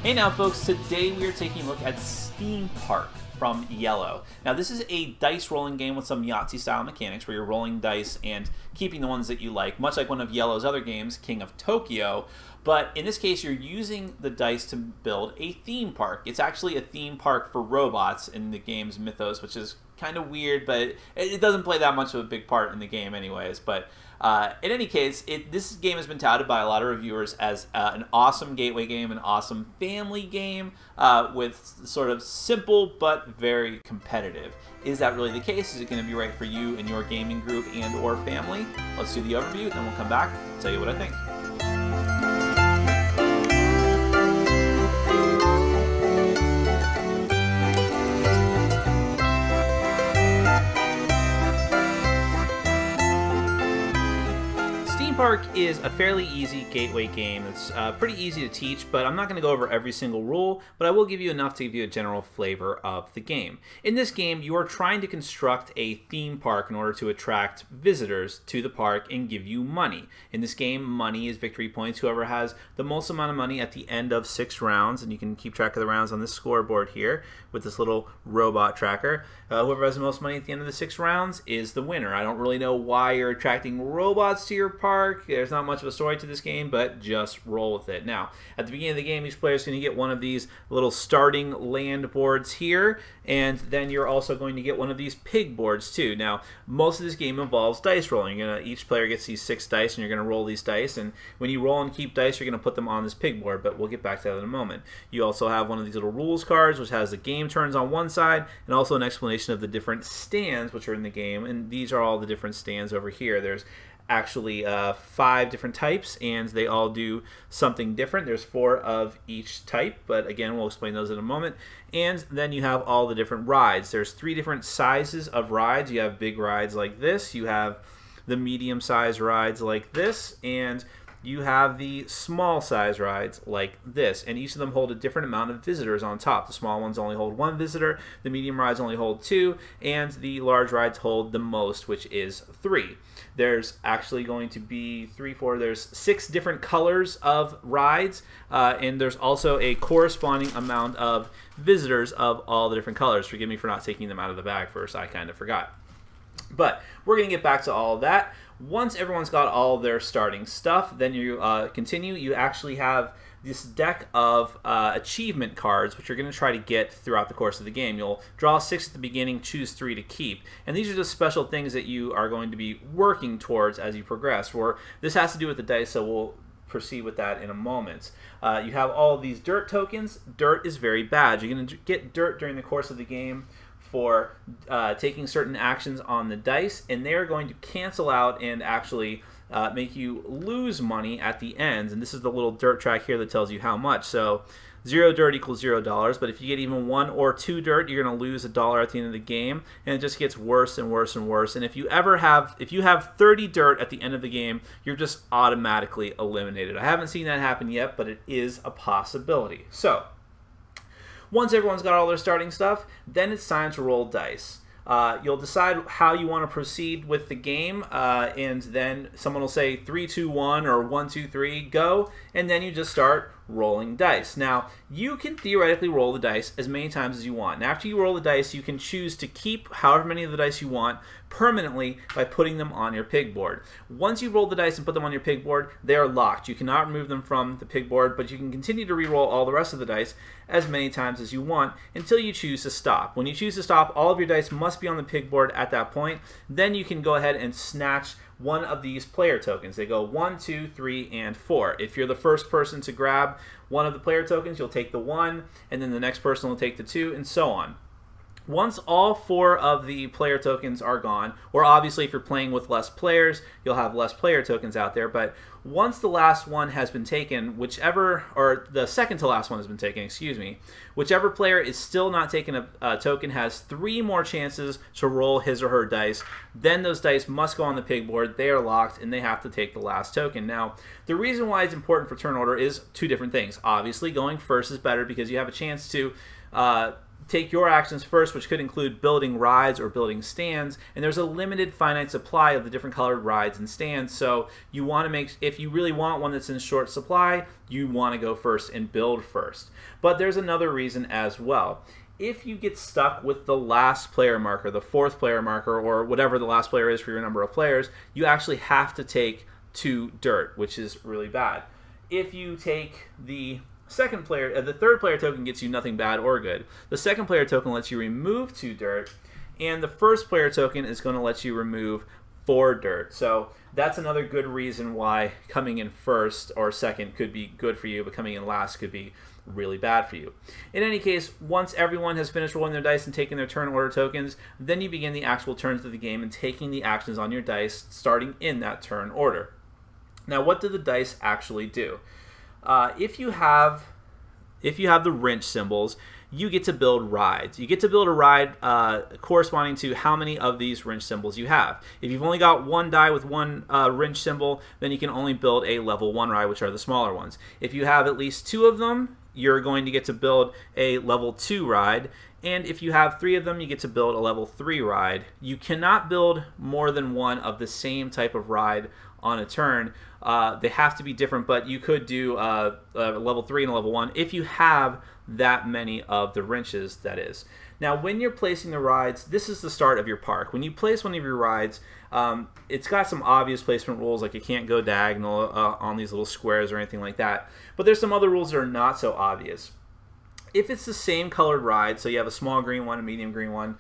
Hey now folks, today we are taking a look at Steam Park from Yellow. Now this is a dice rolling game with some Yahtzee style mechanics where you're rolling dice and keeping the ones that you like, much like one of Yellow's other games, King of Tokyo. But in this case, you're using the dice to build a theme park. It's actually a theme park for robots in the game's mythos, which is kind of weird, but it doesn't play that much of a big part in the game anyways. But in any case, this game has been touted by a lot of reviewers as an awesome gateway game, an awesome family game with sort of simple but very competitive. Is that really the case? Is it going to be right for you and your gaming group and or family? Let's do the overview, then we'll come back and tell you what I think. Park is a fairly easy gateway game. It's pretty easy to teach, but I'm not going to go over every single rule, but I will give you enough to give you a general flavor of the game. In this game, you are trying to construct a theme park in order to attract visitors to the park and give you money. In this game, money is victory points. Whoever has the most amount of money at the end of 6 rounds, and you can keep track of the rounds on this scoreboard here with this little robot tracker. Whoever has the most money at the end of the 6 rounds is the winner. I don't really know why you're attracting robots to your park. There's not much of a story to this game, but just roll with it. Now, at the beginning of the game, each player is going to get one of these little starting land boards here, and then you're also going to get one of these pig boards too. Now, most of this game involves dice rolling. Each player gets these 6 dice, and you're going to roll these dice, and when you roll and keep dice, you're going to put them on this pig board, but we'll get back to that in a moment. You also have one of these little rules cards, which has the game turns on one side, and also an explanation of the different stands which are in the game, and these are all the different stands over here. There's actually 5 different types, and they all do something different. There's 4 of each type, but again, we'll explain those in a moment. And then you have all the different rides. There's 3 different sizes of rides. You have big rides like this, you have the medium-sized rides like this, and you have the small size rides like this, and each of them hold a different amount of visitors on top. The small ones only hold 1 visitor, the medium rides only hold 2, and the large rides hold the most, which is 3. There's actually going to be there's 6 different colors of rides, and there's also a corresponding amount of visitors of all the different colors. Forgive me for not taking them out of the bag first, I kind of forgot. But we're going to get back to all of that. Once everyone's got all their starting stuff, then you continue. You actually have this deck of achievement cards, which you're going to try to get throughout the course of the game. You'll draw 6 at the beginning, choose 3 to keep. And these are just special things that you are going to be working towards as you progress. This has to do with the dice, so we'll proceed with that in a moment. You have all of these dirt tokens. Dirt is very bad. You're going to get dirt during the course of the game for taking certain actions on the dice, and they're going to cancel out and actually make you lose money at the end. And this is the little dirt track here that tells you how much. So 0 dirt equals $0, but if you get even 1 or 2 dirt, you're going to lose $1 at the end of the game, and it just gets worse and worse and worse. And if you have 30 dirt at the end of the game, you're just automatically eliminated. I haven't seen that happen yet, but it is a possibility. So once everyone's got all their starting stuff, then it's time to roll dice. You'll decide how you want to proceed with the game, and then someone will say 3, 2, 1 or 1, 2, 3, go, and then you just start rolling dice. Now, you can theoretically roll the dice as many times as you want. And after you roll the dice, you can choose to keep however many of the dice you want permanently by putting them on your pig board. Once you've rolled the dice and put them on your pig board, they are locked. You cannot remove them from the pig board, but you can continue to re-roll all the rest of the dice as many times as you want until you choose to stop. When you choose to stop, all of your dice must be on the pig board at that point. Then you can go ahead and snatch one of these player tokens. They go 1, 2, 3, and 4. If you're the first person to grab one of the player tokens, you'll take the 1, and then the next person will take the 2, and so on. Once all 4 of the player tokens are gone, or obviously if you're playing with less players, you'll have less player tokens out there, but once the last one has been taken, or the second to last one has been taken, excuse me, whichever player is still not taking a token has 3 more chances to roll his or her dice. Then those dice must go on the pig board. They are locked, and they have to take the last token. Now, the reason why it's important for turn order is 2 different things. Obviously, going first is better because you have a chance to take your actions first, which could include building rides or building stands, and there's a limited finite supply of the different colored rides and stands, so you want to make, if you really want one that's in short supply, you want to go first and build first. But there's another reason as well. If you get stuck with the last player marker, the 4th player marker, or whatever the last player is for your number of players, you actually have to take 2 dirt, which is really bad. If you take the second player, the 3rd player token gets you nothing bad or good. The 2nd player token lets you remove 2 dirt, and the 1st player token is going to let you remove 4 dirt. So that's another good reason why coming in first or second could be good for you, but coming in last could be really bad for you. In any case, once everyone has finished rolling their dice and taking their turn order tokens, then you begin the actual turns of the game and taking the actions on your dice starting in that turn order. Now, what do the dice actually do? If you have the wrench symbols, you get to build rides. You get to build a ride corresponding to how many of these wrench symbols you have. If you've only got one die with one wrench symbol, then you can only build a level 1 ride, which are the smaller ones. If you have at least 2 of them, you're going to get to build a level 2 ride. And if you have 3 of them, you get to build a level 3 ride. You cannot build more than one of the same type of ride on a turn. They have to be different, but you could do a level 3 and a level 1 if you have that many of the wrenches, that is. Now, when you're placing the rides, this is the start of your park. When you place one of your rides, it's got some obvious placement rules, like you can't go diagonal on these little squares or anything like that. But there's some other rules that are not so obvious. If it's the same colored ride, so you have a small green one, a medium green one,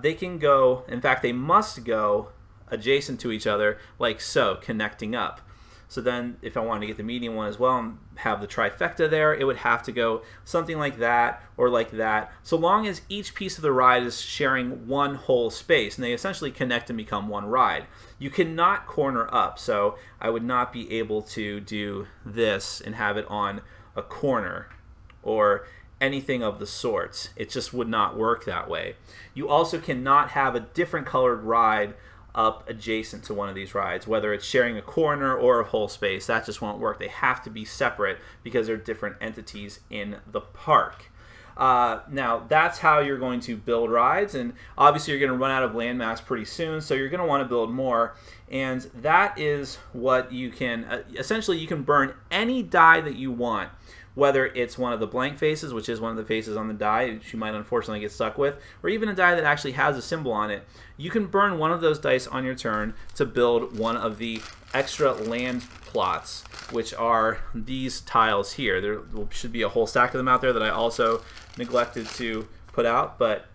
they can go, in fact, they must go adjacent to each other, like so, connecting up. So then if I wanted to get the medium one as well and have the trifecta there, it would have to go something like that or like that, so long as each piece of the ride is sharing one whole space, and they essentially connect and become one ride. You cannot corner up, so I would not be able to do this and have it on a corner or anything of the sorts. It just would not work that way. You also cannot have a different colored ride up adjacent to one of these rides, whether it's sharing a corner or a whole space. That just won't work. They have to be separate because they're different entities in the park. Now, that's how you're going to build rides, and obviously you're going to run out of landmass pretty soon, so you're going to want to build more, and that is what you can, essentially you can burn any die that you want, whether it's one of the blank faces, which is one of the faces on the die which you might unfortunately get stuck with, or even a die that actually has a symbol on it. You can burn one of those dice on your turn to build one of the extra land plots, which are these tiles here. There should be a whole stack of them out there that I also neglected to put out, but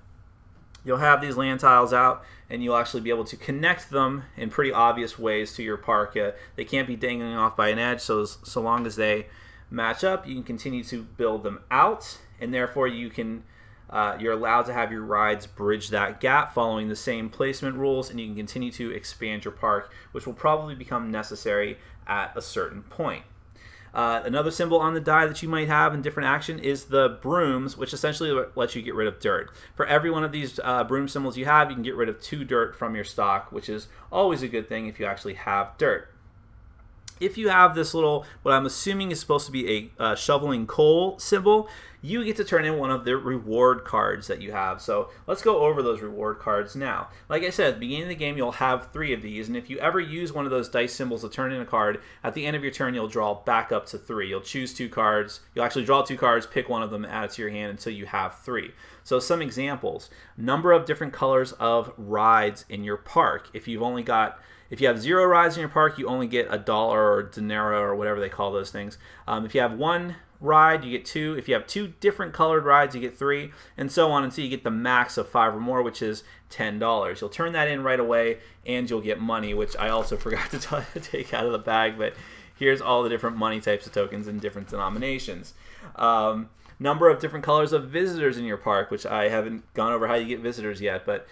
you'll have these land tiles out, and you'll actually be able to connect them in pretty obvious ways to your park. They can't be dangling off by an edge, so long as they match up, you can continue to build them out, and therefore you can you're allowed to have your rides bridge that gap following the same placement rules, and you can continue to expand your park, which will probably become necessary at a certain point. Another symbol on the die that you might have in different action is the brooms, which essentially lets you get rid of dirt. For every one of these broom symbols you have, you can get rid of 2 dirt from your stock, which is always a good thing if you actually have dirt. If you have this little, what I'm assuming is supposed to be a shoveling coal symbol, you get to turn in one of the reward cards that you have. So let's go over those reward cards now. Like I said, at the beginning of the game, you'll have 3 of these, and if you ever use one of those dice symbols to turn in a card, at the end of your turn, you'll draw back up to 3. You'll choose 2 cards. You'll actually draw 2 cards, pick one of them, add it to your hand until you have 3. So some examples: number of different colors of rides in your park. If you have 0 rides in your park, you only get $1 or dinero or whatever they call those things. If you have 1 ride, you get 2. If you have 2 different colored rides, you get 3, and so on until you get the max of 5 or more, which is $10. You'll turn that in right away, and you'll get money, which I also forgot to take out of the bag, but here's all the different money types of tokens in different denominations. Number of different colors of visitors in your park, which I haven't gone over how you get visitors yet, but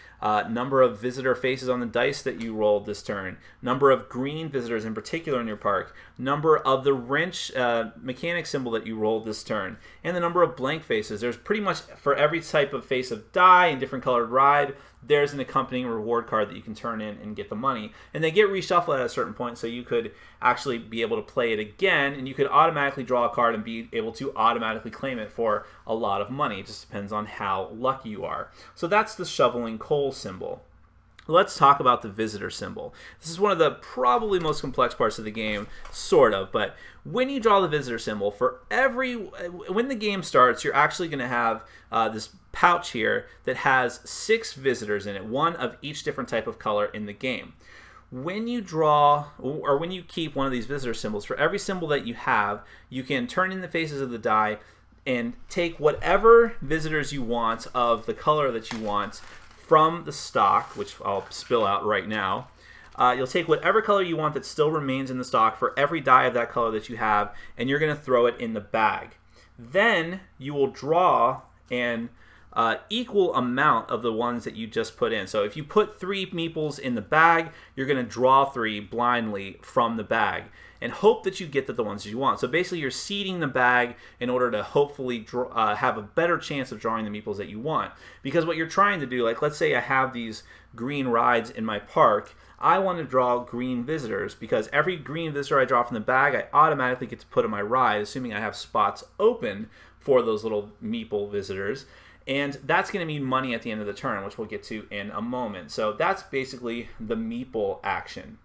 number of visitor faces on the dice that you rolled this turn, number of green visitors in particular in your park, number of the wrench mechanic symbol that you rolled this turn, and the number of blank faces. There's pretty much, for every type of face of die and different colored ride, there's an accompanying reward card that you can turn in and get the money. And they get reshuffled at a certain point, so you could actually be able to play it again, and you could automatically draw a card and be able to automatically claim it for a lot of money. It just depends on how lucky you are. So that's the shoveling coal symbol. Let's talk about the visitor symbol. This is one of the probably most complex parts of the game, sort of, but when you draw the visitor symbol, when the game starts, you're actually going to have this pouch here that has 6 visitors in it, one of each different type of color in the game. When you draw, or when you keep one of these visitor symbols, for every symbol that you have, you can turn in the faces of the die and take whatever visitors you want of the color that you want from the stock, which I'll spill out right now. You'll take whatever color you want that still remains in the stock for every die of that color that you have, and you're going to throw it in the bag. Then you will draw an equal amount of the ones that you just put in. So if you put 3 meeples in the bag, you're going to draw 3 blindly from the bag and hope that you get the ones that you want. So basically you're seeding the bag in order to hopefully have a better chance of drawing the meeples that you want. Because what you're trying to do, like let's say I have these green rides in my park, I want to draw green visitors because every green visitor I draw from the bag, I automatically get to put in my ride, assuming I have spots open for those little meeple visitors. And that's going to mean money at the end of the turn, which we'll get to in a moment. So that's basically the Meeple action.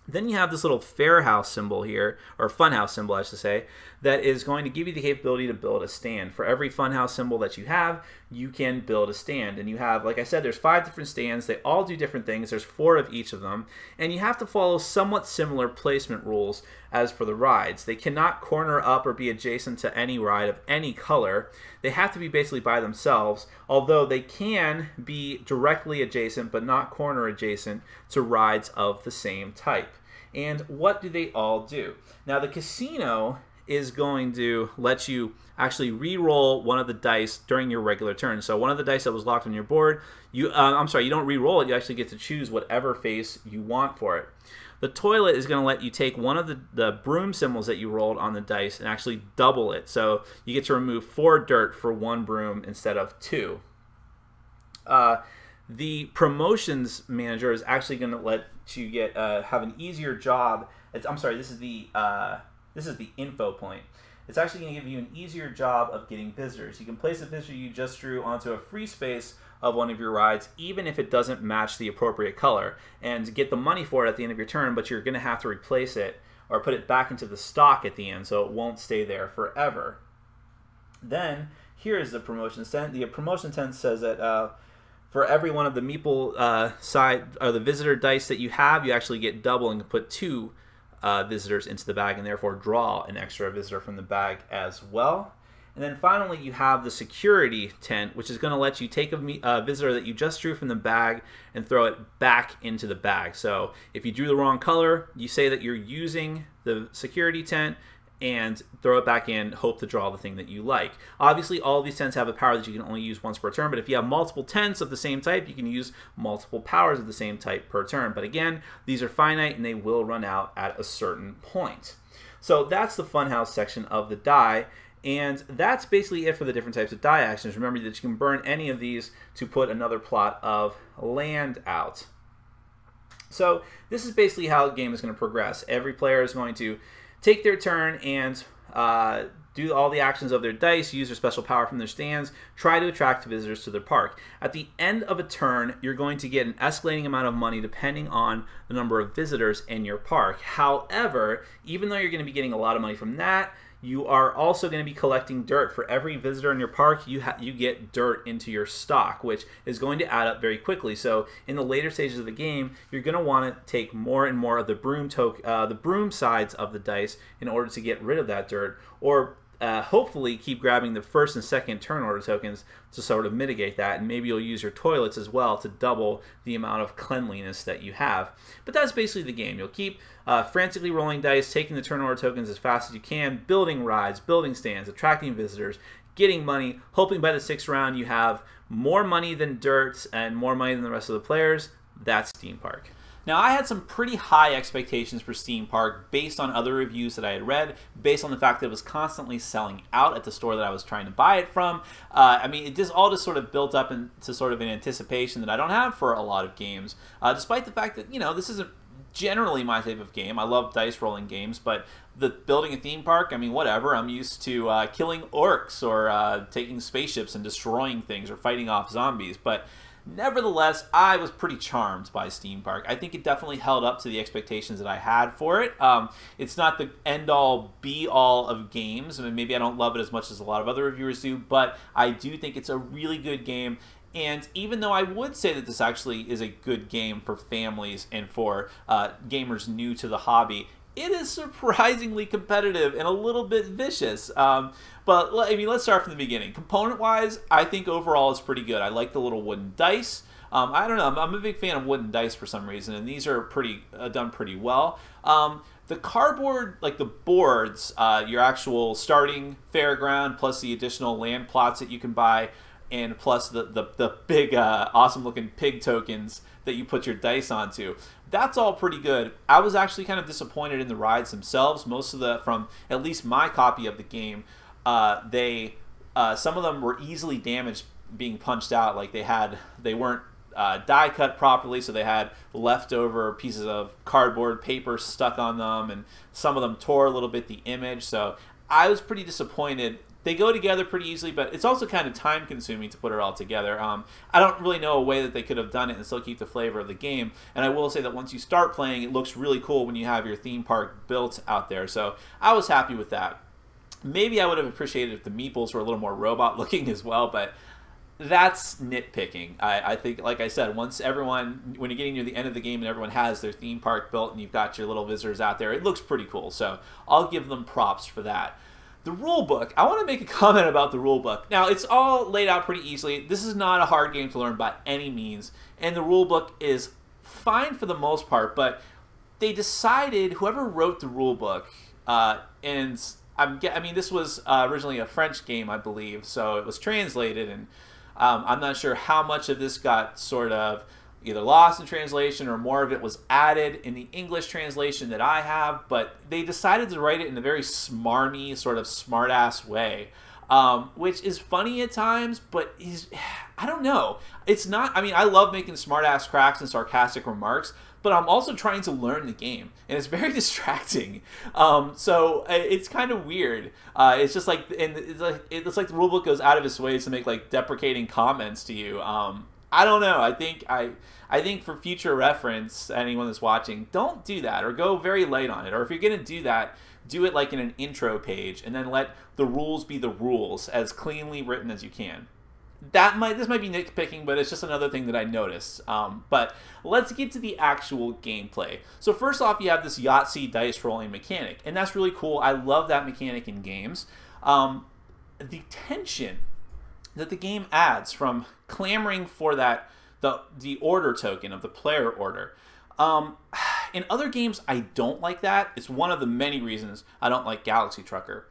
Then you have this little fair house symbol here, or funhouse symbol I should say, that is going to give you the capability to build a stand. For every funhouse symbol that you have, you can build a stand. And you have, like I said, there's 5 different stands. They all do different things. There's 4 of each of them. And you have to follow somewhat similar placement rules as for the rides. They cannot corner up or be adjacent to any ride of any color. They have to be basically by themselves, although they can be directly adjacent but not corner adjacent to rides of the same type. And what do they all do? Now the casino is going to let you actually re-roll one of the dice during your regular turn. So one of the dice that was locked on your board, you don't re-roll it, you actually get to choose whatever face you want for it. The toilet is going to let you take one of the broom symbols that you rolled on the dice and actually double it. So you get to remove 4 dirt for 1 broom instead of 2. The promotions manager is actually going to let you have an easier job. This is the info point. It's actually going to give you an easier job of getting visitors. You can place a visitor you just drew onto a free space of one of your rides, even if it doesn't match the appropriate color, and get the money for it at the end of your turn, but you're going to have to replace it or put it back into the stock at the end so it won't stay there forever. Then here is the promotion tent. The promotion tent says that for every one of the meeple the visitor dice that you have, you actually get double and can put 2 visitors into the bag and therefore draw an extra visitor from the bag as well. And then finally you have the security tent, which is going to let you take a visitor that you just drew from the bag and throw it back into the bag. So if you drew the wrong color, you say that you're using the security tent and throw it back in, hope to draw the thing that you like. Obviously, all of these tents have a power that you can only use once per turn, but if you have multiple tents of the same type, you can use multiple powers of the same type per turn. But again, these are finite and they will run out at a certain point. So that's the funhouse section of the die, and that's basically it for the different types of die actions. Remember that you can burn any of these to put another plot of land out. So this is basically how the game is going to progress. Every player is going to take their turn and do all the actions of their dice, use their special power from their stands, try to attract visitors to their park. At the end of a turn, you're going to get an escalating amount of money depending on the number of visitors in your park. However, even though you're going to be getting a lot of money from that, you are also going to be collecting dirt. For every visitor in your park, you get dirt into your stock, which is going to add up very quickly. So in the later stages of the game, you're going to want to take more and more of the broom sides of the dice in order to get rid of that dirt, or hopefully keep grabbing the first and second turn order tokens to sort of mitigate that, and maybe you'll use your toilets as well to double the amount of cleanliness that you have. But that's basically the game. You'll keep frantically rolling dice, taking the turn order tokens as fast as you can, building rides, building stands, attracting visitors, getting money, hoping by the 6th round you have more money than dirt and more money than the rest of the players. That's Theme Park. Now, I had some pretty high expectations for Steam Park based on other reviews that I had read, based on the fact that it was constantly selling out at the store that I was trying to buy it from. I mean, it just all sort of built up into sort of an anticipation that I don't have for a lot of games, despite the fact that, you know, this isn't generally my type of game. I love dice rolling games, but the building a theme park, I mean, whatever. I'm used to killing orcs or taking spaceships and destroying things or fighting off zombies, but nevertheless, I was pretty charmed by Steam Park. I think it definitely held up to the expectations that I had for it. It's not the end-all, be-all of games. I mean, maybe I don't love it as much as a lot of other reviewers do, but I do think it's a really good game. And even though I would say that this actually is a good game for families and for gamers new to the hobby, it is surprisingly competitive and a little bit vicious. But I mean, let's start from the beginning. Component-wise, I think overall it's pretty good. I like the little wooden dice. I don't know. I'm a big fan of wooden dice for some reason, and these are pretty done pretty well. The cardboard, like the boards, your actual starting fairground, plus the additional land plots that you can buy, and plus the big, awesome-looking pig tokens that you put your dice onto. That's all pretty good. I was actually kind of disappointed in the rides themselves. Most of from at least my copy of the game, some of them were easily damaged being punched out. Like they weren't die cut properly, so they had leftover pieces of cardboard paper stuck on them, and some of them tore a little bit the image. So I was pretty disappointed. They go together pretty easily, but it's also kind of time-consuming to put it all together. I don't really know a way that they could have done it and still keep the flavor of the game. And I will say that once you start playing, it looks really cool when you have your theme park built out there. So I was happy with that. Maybe I would have appreciated if the meeples were a little more robot-looking as well, but that's nitpicking. I think, like I said, when you're getting near the end of the game and everyone has their theme park built and you've got your little visitors out there, it looks pretty cool. So I'll give them props for that. The rule book, I want to make a comment about the rule book. Now, it's all laid out pretty easily. This is not a hard game to learn by any means, and the rule book is fine for the most part, but they decided, whoever wrote the rule book, and I mean, this was originally a French game, I believe, so it was translated, and I'm not sure how much of this got sort of either lost in translation or more of it was added in the English translation that I have, but they decided to write it in a very smarmy, sort of smart-ass way, which is funny at times, but I don't know. It's not, I mean, I love making smart-ass cracks and sarcastic remarks, but I'm also trying to learn the game, and it's very distracting. So it's kind of weird. It's just like, it's like the rulebook goes out of its way to make like deprecating comments to you. I don't know. I think for future reference, anyone that's watching, don't do that or go very light on it. Or if you're going to do that, do it like in an intro page and then let the rules be the rules as cleanly written as you can. This might be nitpicking, but it's just another thing that I noticed. But let's get to the actual gameplay. So first off, you have this Yahtzee dice rolling mechanic, and that's really cool. I love that mechanic in games. The tension that the game adds from clamoring for the order token of the player order. In other games, I don't like that. It's one of the many reasons I don't like Galaxy Trucker.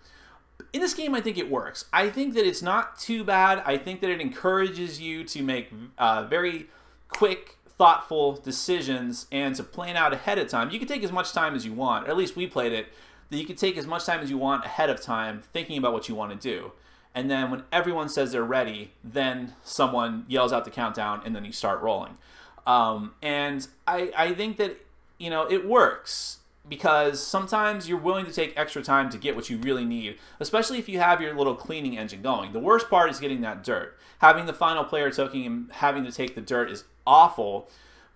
In this game, I think it works. I think that it's not too bad. I think that it encourages you to make very quick, thoughtful decisions and to plan out ahead of time. You can take as much time as you want, or at least we played it, that you can take as much time as you want ahead of time thinking about what you want to do. And then when everyone says they're ready, then someone yells out the countdown and then you start rolling. And I think that, you know, it works because sometimes you're willing to take extra time to get what you really need, especially if you have your little cleaning engine going. The worst part is getting that dirt. Having the final player token and having to take the dirt is awful.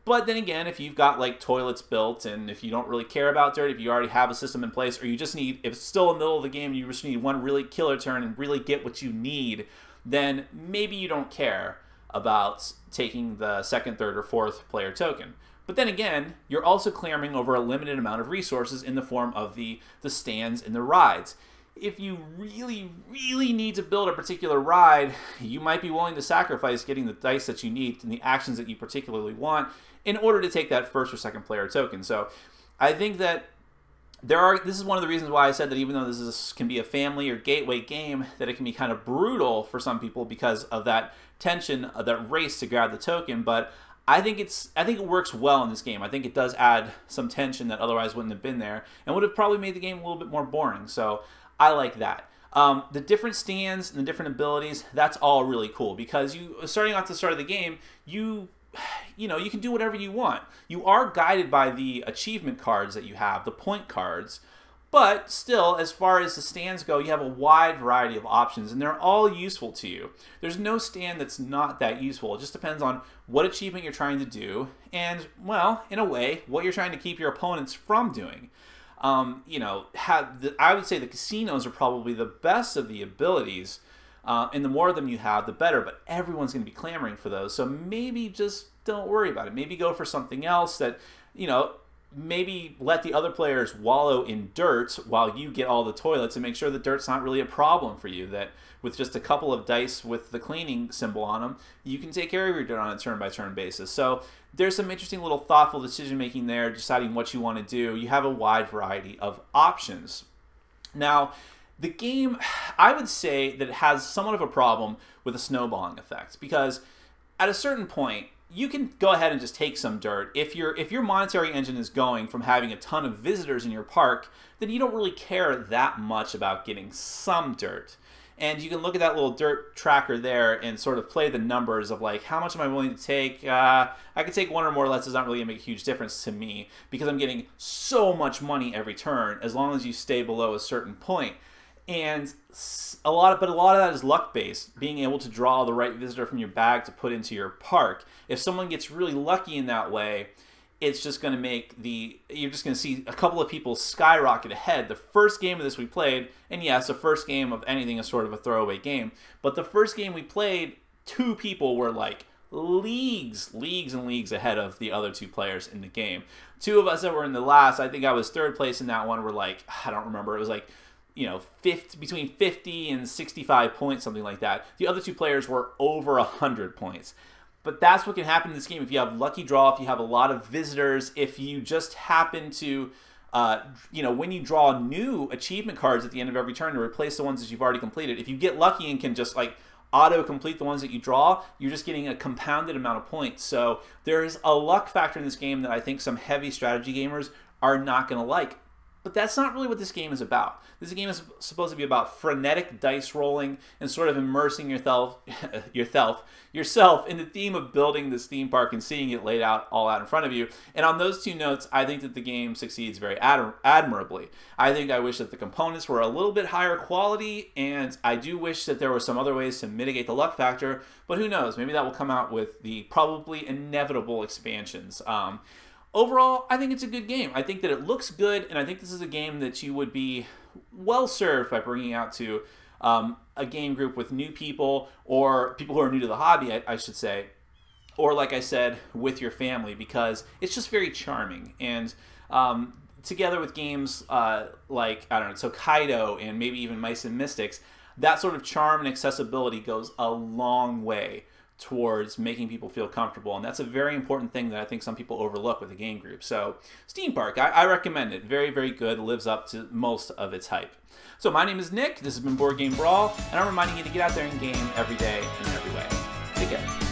But then again, if you've got like toilets built and if you don't really care about dirt, if you already have a system in place, or you just need, if it's still in the middle of the game, you just need one really killer turn and really get what you need, then maybe you don't care about taking the second, third, or fourth player token. But then again, you're also clamoring over a limited amount of resources in the form of the stands and the rides. If you really, really need to build a particular ride, you might be willing to sacrifice getting the dice that you need and the actions that you particularly want in order to take that first or second player token. So I think that this is one of the reasons why I said that even though can be a family or gateway game, that it can be kind of brutal for some people because of that tension, of that race to grab the token. But I think it works well in this game. I think it does add some tension that otherwise wouldn't have been there, and would have probably made the game a little bit more boring. So I like that. The different stands and the different abilities, that's all really cool, because starting off the start of the game, you can do whatever you want. You are guided by the achievement cards that you have, the point cards, but still, as far as the stands go, you have a wide variety of options, and they're all useful to you. There's no stand that's not that useful. It just depends on what achievement you're trying to do, and, well, in a way, what you're trying to keep your opponents from doing. I would say the casinos are probably the best of the abilities, and the more of them you have, the better, but everyone's going to be clamoring for those, so maybe just don't worry about it. Maybe go for something else that, maybe let the other players wallow in dirt while you get all the toilets, and make sure the dirt's not really a problem for you, that with just a couple of dice with the cleaning symbol on them, you can take care of your dirt on a turn-by-turn basis. So there's some interesting little thoughtful decision making there, deciding what you want to do. You have a wide variety of options. Now, the game, I would say that it has somewhat of a problem with a snowballing effect, because at a certain point, you can go ahead and just take some dirt. If your monetary engine is going from having a ton of visitors in your park, then you don't really care that much about getting some dirt. And you can look at that little dirt tracker there and sort of play the numbers of, like, how much am I willing to take? I could take one or more less. It's not really going to make a huge difference to me, because I'm getting so much money every turn as long as you stay below a certain point. And a lot of that is luck-based, being able to draw the right visitor from your bag to put into your park. If someone gets really lucky in that way, it's just going to make you're just going to see a couple of people skyrocket ahead. The first game of this we played, and yes, the first game of anything is sort of a throwaway game, but the first game we played, 2 people were like leagues and leagues ahead of the other 2 players in the game. 2 of us that were in the last, I think I was 3rd place in that one, were like, I don't remember, it was like, between 50 and 65 points, something like that. The other 2 players were over 100 points. But that's what can happen in this game if you have lucky draw, if you have a lot of visitors, if you just happen to, when you draw new achievement cards at the end of every turn to replace the ones that you've already completed, if you get lucky and can just, like, auto-complete the ones that you draw, you're just getting a compounded amount of points. So there is a luck factor in this game that I think some heavy strategy gamers are not going to like. But that's not really what this game is about. This game is supposed to be about frenetic dice rolling and sort of immersing yourself in the theme of building this theme park and seeing it laid out all out in front of you. And on those 2 notes, I think that the game succeeds very admirably. I wish that the components were a little bit higher quality, and I do wish that there were some other ways to mitigate the luck factor, but who knows? Maybe that will come out with the probably inevitable expansions. Overall, I think it's a good game. I think that it looks good, and I think this is a game that you would be well served by bringing out to a game group with new people, or people who are new to the hobby, I should say, or, like I said, with your family, because it's just very charming. And together with games like, I don't know, Tokaido and maybe even Mice and Mystics, that sort of charm and accessibility goes a long way towards making people feel comfortable, and that's a very important thing that I think some people overlook with a game group. So Steam Park, I recommend it. Very, very good. Lives up to most of its hype. So my name is Nick. This has been Board Game Brawl, and I'm reminding you to get out there and game every day in every way. Take care.